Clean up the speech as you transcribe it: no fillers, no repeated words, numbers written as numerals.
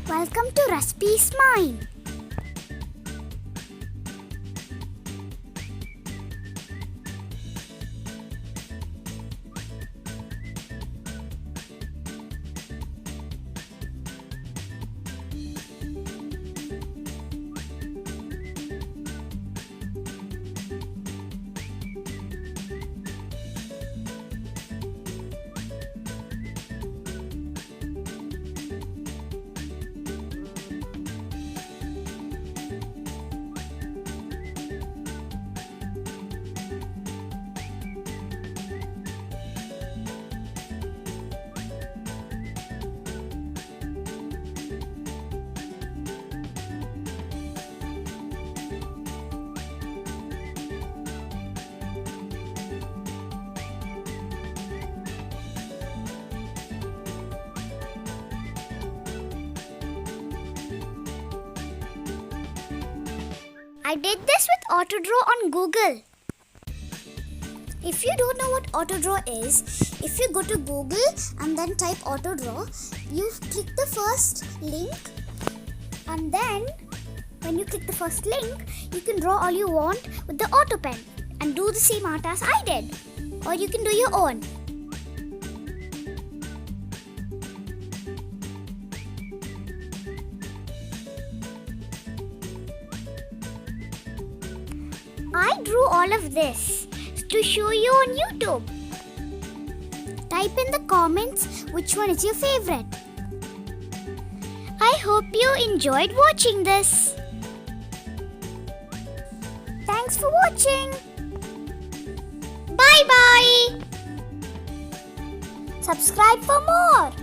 Welcome to Recipe's Mind. I did this with Autodraw on Google. If you don't know what Autodraw is, if you go to Google and then type Autodraw, you click the first link, and then when you click the first link, you can draw all you want with the Auto Pen and do the same art as I did. Or you can do your own. I drew all of this to show you on YouTube. Type in the comments which one is your favorite. I hope you enjoyed watching this. Thanks for watching. Bye bye. Subscribe for more.